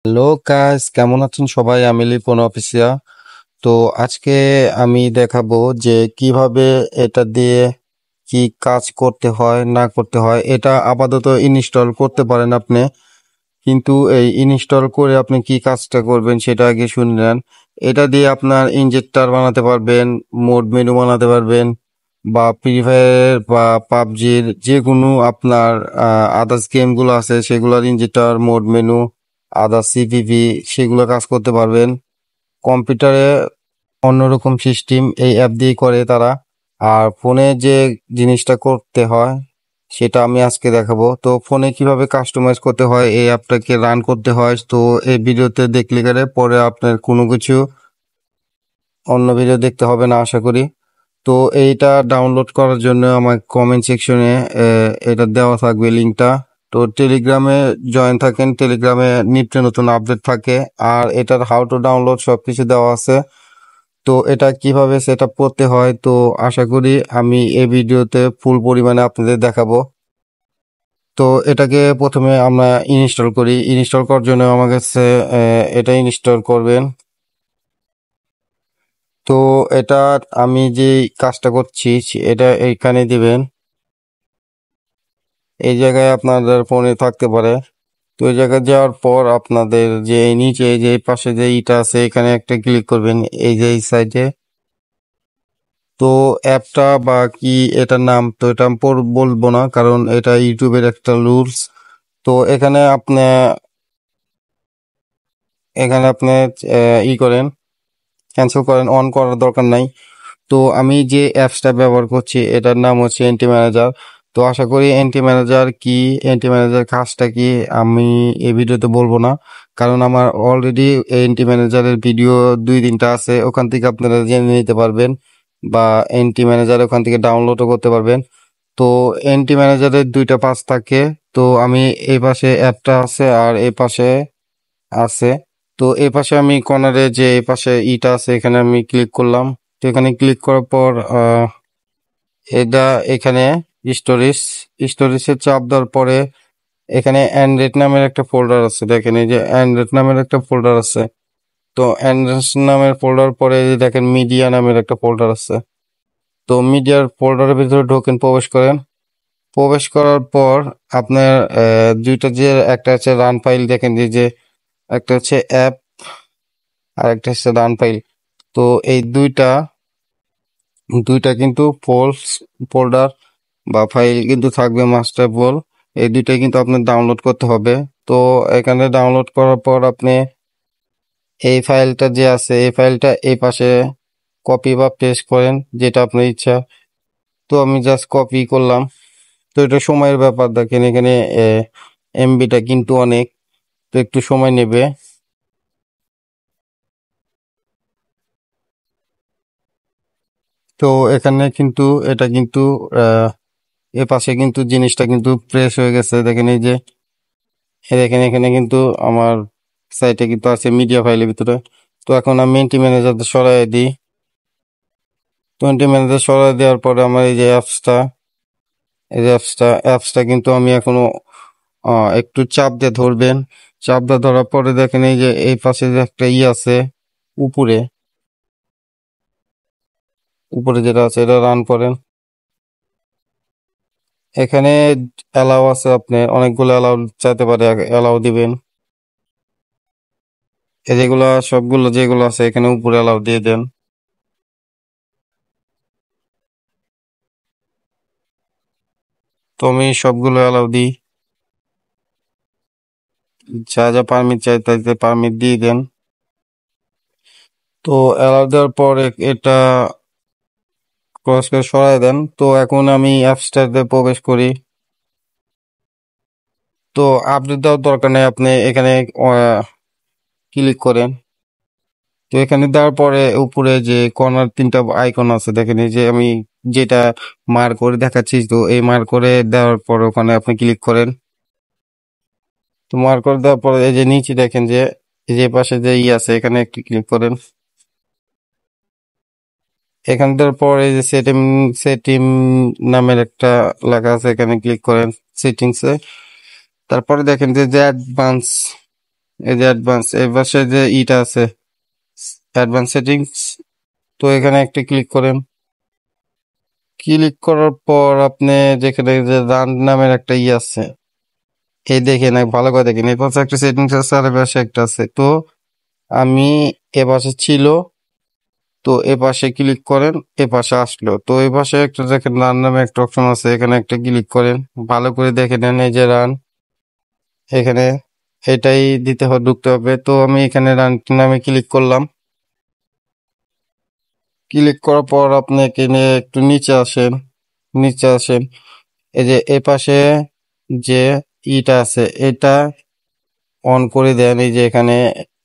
Hello guys, কেমন আছেন সবাই? আমি লিপন অফিসিয়া। তো আজকে আমি দেখাবো যে কিভাবে এটা দিয়ে কি কাজ করতে হয় না করতে হয়। এটা আপাতত ইনস্টল করতে পারেন আপনি, কিন্তু এই ইনস্টল করে আপনি কি কাজটা করবেন সেটা আগে শুনে নেন। এটা দিয়ে আপনার ইনজেক্টর বানাতে পারবেন, মোড মেনু বানাতে পারবেন, বা ফ্রি ফায়ার বা পাবজির যে কোনো আপনার আদার্স গেমগুলো আছে সেগুলোর injector, mode menu, others CPP সেগুলো কাজ করতে পারবেন। কম্পিউটারে অন্যরকম সিস্টেম এই অ্যাপ দিয়ে করে তারা। আর ফোনে যে জিনিসটা করতে হয় সেটা আমি আজকে দেখাবো। তো ফোনে কিভাবে কাস্টমাইজ করতে হয়, এই অ্যাপটাকে রান করতে হয়, তো এই ভিডিওতে দেখলে গেলে পরে আপনার কোনো কিছু অন্য ভিডিও দেখতে হবে না আশা করি। তো এইটা ডাউনলোড করার জন্য আমার কমেন্ট সেকশনে এটা দেওয়া থাকবে লিঙ্কটা। তো টেলিগ্রামে জয়েন থাকেন, টেলিগ্রামে নিত্য নতুন আপডেট থাকে। আর এটার হাউ টু ডাউনলোড সবকিছু দেওয়া আছে। তো এটা কিভাবে সেট আপ করতে হয় তো আশা করি আমি এই ভিডিওতে ফুল পরিমাণে আপনাদের দেখাবো। তো এটাকে প্রথমে আমরা ইনস্টল করি। ইনস্টল করার জন্য আমার কাছে এটা ইনস্টল করবেন। তো এটা আমি যে কাজটা করছি এটা এইখানে দিবেন। এই জায়গায় আপনাদের ফোনে থাকতে পারে। তো এই জায়গায় যাওয়ার পর আপনাদের যে নিচে যে পাশে যে ইটা আছে এখানে একটা ক্লিক করবেন, এই যে এই সাইডে। তো অ্যাপটা বা কি এটার নাম তো এটা আমি বলবো না, কারণ এটা ইউটিউবের একটা রুলস। তো এখানে আপনি করেন, ক্যান্সেল করেন, অন করার দরকার নাই। তো আমি যে অ্যাপসটা ব্যবহার করছি এটার নাম হচ্ছে এনটি ম্যানেজার। তো আশা করি এনটি ম্যানেজার কি, এনটি ম্যানেজার কাজটা কি আমি এই ভিডিওতে বলবো না, কারণ আমার অলরেডি এনটি ম্যানেজারের ভিডিও 2-3টা আছে, ওখান থেকে আপনারা জেনে নিতে পারবেন, বা এনটি ম্যানেজার ওখান থেকে ডাউনলোডও করতে পারবেন। তো এনটি ম্যানেজারের 2টা পাস থাকে। তো আমি এই পাশে অ্যাপটা আছে আর এই পাশে আছে। তো এই পাশে আমি কর্নারে যে এই পাশে ইটা আছে এখানে আমি ক্লিক করলাম। তো এখানে ক্লিক করার পর এটা এখানে স্টোরেজ স্টোরেজে চাপ দেওয়ার পরে এখানে অ্যান্ড্রয়েড নামের একটা ফোল্ডার আছে, দেখেন এই যে অ্যান্ড্রয়েড নামের একটা ফোল্ডার আছে। তো অ্যান্ড্রয়েড নামের ফোল্ডার পরে এই যে দেখেন মিডিয়া নামের একটা ফোল্ডার আছে। তো মিডিয়ার ফোল্ডারের ভিতরে ঢোকেন, প্রবেশ করেন। প্রবেশ করার পর আপনার দুইটা যে একটা হচ্ছে রান ফাইল, দেখেন যে একটা হচ্ছে অ্যাপ আর একটা হচ্ছে রান ফাইল। তো এই দুইটা দুইটা কিন্তু ফোল্ডার বা ফাইল কিন্তু থাকবে, মাস্টার বল। এই দুইটাই কিন্তু আপনার ডাউনলোড করতে হবে। তো এখানে ডাউনলোড করার পর আপনি এই ফাইলটা যে আছে এই ফাইলটা এই পাশে কপি বা পেস্ট করেন, যেটা আপনার ইচ্ছা। তো আমি জাস্ট কপি করলাম। তো এটা সময়ের ব্যাপার, দেখেন এখানে এমবিটা কিন্তু অনেক, তো একটু সময় নেবে। তো এখানে কিন্তু এটা কিন্তু আহ এ পাশে কিন্তু জিনিসটা কিন্তু প্রেস হয়ে গেছে, দেখেন এই যে দেখেন এখানে কিন্তু আমার সাইটে কিন্তু আছে মিডিয়া ফাইলের ভিতরে। তো এখন আমি এন্টি ম্যানেজার সরাই দিই। তো এন্টি ম্যানেজার সরাই দেওয়ার পরে আমার এই যে অ্যাপসটা কিন্তু আমি এখনো একটু চাপ দিয়ে ধরবেন। চাপ দিয়ে ধরার পরে দেখেন এই যে এই পাশে যে একটা আছে উপরে, উপরে যেটা আছে এটা রান করেন। এখানে অ্যালাউ আছে, আপনি অনেকগুলো অ্যালাউ চাইতে পারে, অ্যালাউ দিবেন। এই যেগুলা সবগুলো যেগুলো আছে এখানে উপরে অ্যালাউ দিয়ে দেন। তো আমি সবগুলো অ্যালাউ দিই, যা যা পারমিট চাই তাইতে পারমিট দিয়ে দেন। তো অ্যালাউ দেওয়ার পর এটা ক্রস করে সরাই দেন। তো এখন আমি অ্যাপসটাতে প্রবেশ করি। তো আপডেট দেওয়ার দরকার নেই, আপনি এখানে ক্লিক করেন। তো এখানে দেওয়ার পরে উপরে যে কর্নার 3টা আইকন আছে, দেখেন এই যে আমি যেটা মার্ক করে দেখাচ্ছি, তো এই মার্ক করে দেওয়ার পর ওখানে আপনি ক্লিক করেন। তো মার্ক করে দেওয়ার পরে এই যে নিচে দেখেন যে এই যে পাশে যে আছে এখানে একটু ক্লিক করেন। এখান দেওয়ার পর এই যে সেটিং সেটিং নামের একটা লেখা আছে, এখানে ক্লিক করেন সেটিংসে। তারপরে দেখেন যে যে অ্যাডভান্স এই যে অ্যাডভান্স, এই পাশে যে ইটা আছে অ্যাডভান্স সেটিংস, তো এখানে একটা ক্লিক করেন। ক্লিক করার পর আপনি যেখানে যে রান নামের একটা আছে, এই দেখেন ভালো করে দেখেন, এই পাশে একটা সেটিংস আছে আর এই পাশে একটা আছে। তো আমি এ পাশে ছিল, তো এ পাশে ক্লিক করেন, এ পাশে আসলো। তো এই পাশে একটা দেখেন রান নামে একটা অপশন আছে, এখানে একটা ক্লিক করেন, ভালো করে দেখে নেন। এই যে রান, এখানে এটাই দিতে হবে, ঢুকতে হবে। তো আমি এখানে রান নামে ক্লিক করলাম। ক্লিক করার পর আপনি এখানে একটু নিচে আসেন, নিচে আসেন। এই যে এ পাশে যে ইটা আছে, এটা অন করে দেন। এই যে এখানে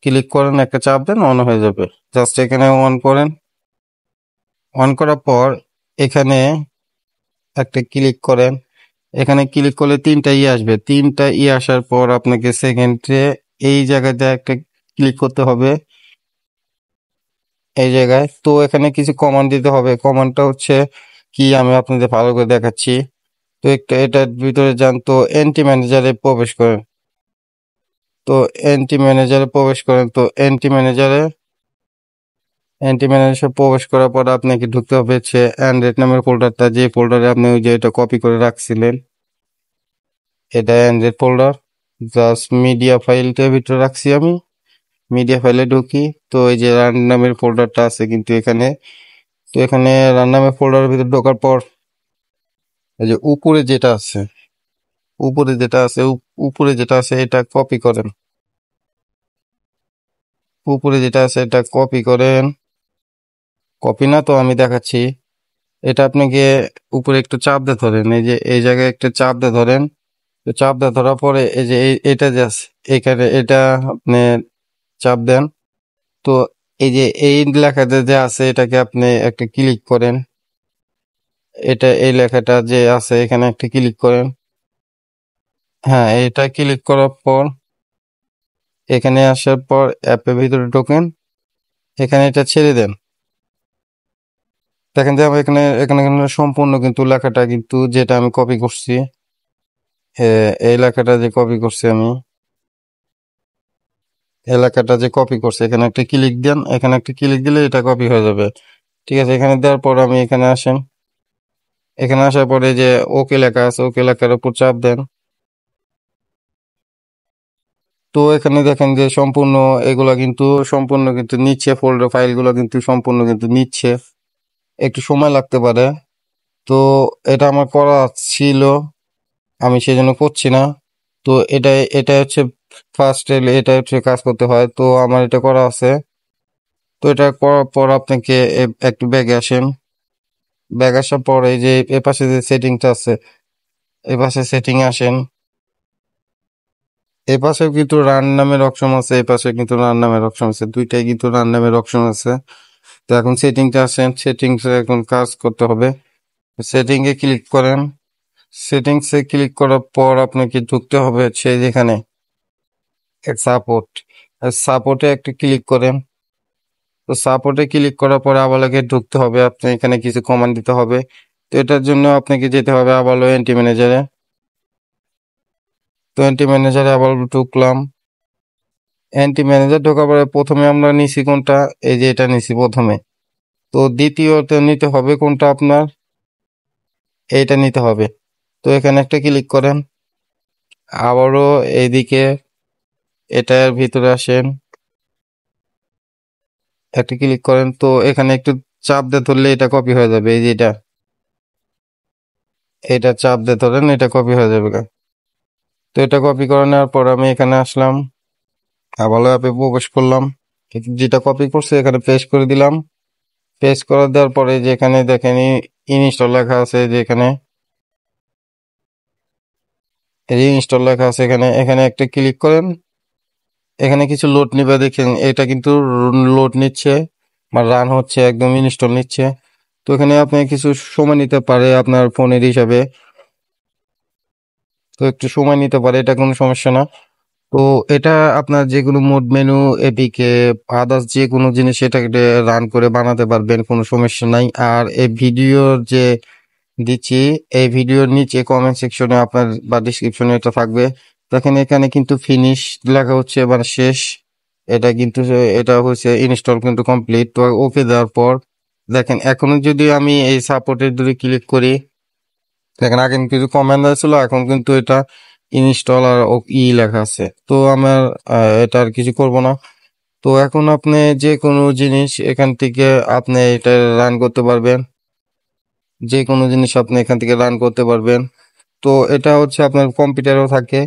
ক্লিক করেন, একটা চাপ দেন, অন হয়ে যাবে। জাস্ট এখানে অন করেন। অন করার পর এখানে একটা ক্লিক করেন। এখানে ক্লিক করলে তিনটা আসবে। তিনটা আসার পর আপনাকে সেকেন্ডে এই জায়গাতে একটা ক্লিক করতে হবে, এই জায়গায়। তো এখানে কিছু কমান্ড দিতে হবে। কমান্ডটা হচ্ছে কি, আমি আপনাদের ভালো করে দেখাচ্ছি। তো একটা এটার ভিতরে যান, তো এন্টি ম্যানেজারে প্রবেশ করেন। তো এন্টি ম্যানেজারে প্রবেশ করেন। তো এন্টি ম্যানেজারে প্রবেশ করার পর আপনাকে ঢুকতে হবে হচ্ছে অ্যান্ড্রয়েড নামের ফোল্ডারটা, যে ফোল্ডারে আপনি ওই যে এটা কপি করে রাখছিলেন। এটা অ্যান্ড্রয়েড ফোল্ডার, জাস্ট মিডিয়া ফাইলটার ভিতরে রাখছি আমি। মিডিয়া ফাইলে ঢুকি, তো এই যে রান নামের ফোল্ডারটা আছে কিন্তু এখানে। তো এখানে রান নামের ফোল্ডারের ভিতরে ঢোকার পর এই যে উপরে যেটা আছে, উপরে যেটা আছে এটা কপি করেন। উপরে যেটা আছে এটা কপি করেন। কপি না, তো আমি দেখাচ্ছি। এটা আপনাকে উপরে একটু চাপ দিয়ে ধরেন, এই যে এই জায়গায় একটা চাপ দিয়ে ধরেন। তো চাপ দিয়ে ধরার পরে এই যে এটা যে আছে এখানে, এটা আপনি চাপ দেন। তো এই যে এই লেখাটা যে আছে এটাকে আপনি একটা ক্লিক করেন। এটা এই লেখাটা যে আছে এখানে একটা ক্লিক করেন। হ্যাঁ, এটা ক্লিক করার পর এখানে আসার পর অ্যাপের ভিতরে ঢোকেন। এখানে এটা ছেড়ে দেন। দেখেন যে আমি এখানে এখানে এখানে সম্পূর্ণ কিন্তু লেখাটা কিন্তু যেটা আমি কপি করছি, এই লেখাটা যে কপি করছি আমি, এলাকাটা যে কপি করছে, এখানে একটা ক্লিক দেন। এখানে একটা ক্লিক দিলে এটা কপি হয়ে যাবে। ঠিক আছে, এখানে দেওয়ার পর আমি এখানে আসেন। এখানে আসার পরে যে ওকে লেখা আছে, ওকে লেখার উপর চাপ দেন। তো এখানে দেখেন যে সম্পূর্ণ এগুলা কিন্তু সম্পূর্ণ কিন্তু নিচ্ছে, ফোল্ডার ফাইলগুলো কিন্তু সম্পূর্ণ কিন্তু নিচ্ছে। একটু সময় লাগতে পারে। তো এটা আমার করা ছিল, আমি সেজন্য করছি না। তো এটা হচ্ছে ফার্স্ট, এটা হচ্ছে কাজ করতে হয়। তো আমার এটা করা আছে। তো এটা করার পর আপনাকে একটু ব্যাগে আসেন। ব্যাগ আসার পর এই যে এপাশে যে সেটিংটা আছে, এপাশে সেটিং আসেন। এপাশেও কিন্তু রান নামের অপশন আছে, এপাশে কিন্তু রান নামের অপশন আছে, দুইটাই কিন্তু রান নামের অপশন আছে। তো এখন সেটিংটা আসেন, সেটিংসে এখন কাজ করতে হবে। সেটিংয়ে ক্লিক করেন। সেটিংসে ক্লিক করার পর আপনাকে ঢুকতে হবে সেই যেখানে সাপোর্ট, সাপোর্টে একটা ক্লিক করেন। তো সাপোর্টে ক্লিক করার পরে আবার লাগে ঢুকতে হবে, আপনি এখানে কিছু কমান্ড দিতে হবে। তো এটার জন্য আপনাকে যেতে হবে আবার এন্টি ম্যানেজারে। তো এন্টি ম্যানেজারে আবার ঢুকলাম। এন্টি ম্যানেজার ঢোকার পরে প্রথমে আমরা নিছি কোনটা, এই যে এটা নিছি প্রথমে। তো দ্বিতীয়ত নিতে হবে কোনটা আপনার, এইটা নিতে হবে। তো এখানে একটা ক্লিক করেন। আবারও এইদিকে এটার ভিতরে আসেন, একটা ক্লিক করেন। তো এখানে একটু চাপ দিয়ে ধরলে এটা কপি হয়ে যাবে, এই যে এটা চাপ দিয়ে ধরেন, এটা কপি হয়ে যাবে। তো এটা কপি করে নেওয়ার পর আমি এখানে আসলাম, আবার অ্যাপে প্রবেশ করলাম। যেটা কপি করছে এখানে পেস্ট করে দিলাম। পেস্ট করে দেওয়ার পরে যে এখানে দেখেন ইনস্টল লেখা আছে, যে এখানে ইনস্টল লেখা আছে, এখানে এখানে একটা ক্লিক করেন। এখানে কিছু লোড নিবে, দেখেন এটা কিন্তু লোড নিচ্ছে বা রান হচ্ছে, একদম ইনস্টল নিচ্ছে। তো এখানে আপনি কিছু সময় নিতে পারে আপনার ফোনের হিসাবে, তো একটু সময় নিতে পারে, এটা কোনো সমস্যা না। তো এটা আপনার যে কোনো মোড মেনু, এপিকে, আদার্স যে কোনো জিনিস এটাকে রান করে বানাতে পারবেন, কোনো সমস্যা নাই। আর এই ভিডিওর যে দিচ্ছি, এই ভিডিওর নিচে কমেন্ট সেকশনে আপনার বা ডিসক্রিপশনে এটা থাকবে, দেখেন এখানে কিন্তু ফিনিশ লেখা হচ্ছে, মানে শেষ। এটা কিন্তু এটা হচ্ছে ইনস্টল কিন্তু কমপ্লিট। তো ওকে দেওয়ার পর দেখেন এখন যদি আমি এই সাপোর্টের যদি ক্লিক করি, দেখেন আগে কিছু কমান্ড ছিল, এখন কিন্তু এটা ইনস্টল আর লেখা আছে। তো আমার এটা আর কিছু করব না। তো এখন আপনি যে কোনো জিনিস এখান থেকে আপনি এটা রান করতে পারবেন, যে কোনো জিনিস আপনি এখান থেকে রান করতে পারবেন। তো এটা হচ্ছে আপনার কম্পিউটারও থাকে।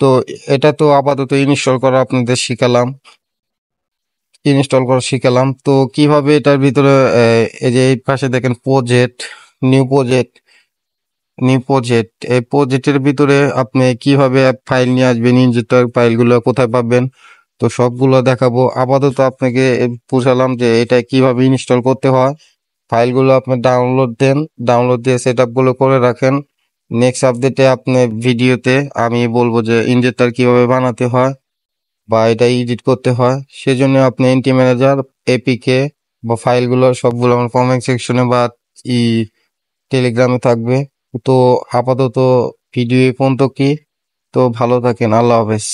তো এটা তো আপাতত ইনস্টল করা আপনাদের শিখালাম, তো কিভাবে এটার ভিতরে এই যে এই পাশে দেখেন প্রজেক্ট, নিউ প্রজেক্ট, এই প্রজেক্টের ভিতরে আপনি কিভাবে ফাইল নিয়ে আসবেন, ইনজেক্টর ফাইলগুলো কোথায় পাবেন, তো সবগুলো দেখাবো। আপাতত আপনাকে বুঝালাম যে এটা কিভাবে ইনস্টল করতে হয়। ফাইলগুলো আপনি ডাউনলোড দেন, ডাউনলোড দিয়ে সেট গুলো করে রাখেন। নেক্সট আপডেটে আপনি ভিডিওতে আমি বলবো যে ইনজেক্টর কিভাবে বানাতে হয় বা এটা এডিট করতে হয়। সেজন্য আপনি এনটি ম্যানেজার, এপিকে বা ফাইলগুলো সবগুলো আমার কমেন্ট সেকশনে বা ই টেলিগ্রামে থাকবে। তো আপাতত ভিডিও এই পর্যন্ত কি, তো ভালো থাকেন, আল্লাহ হাফেজ।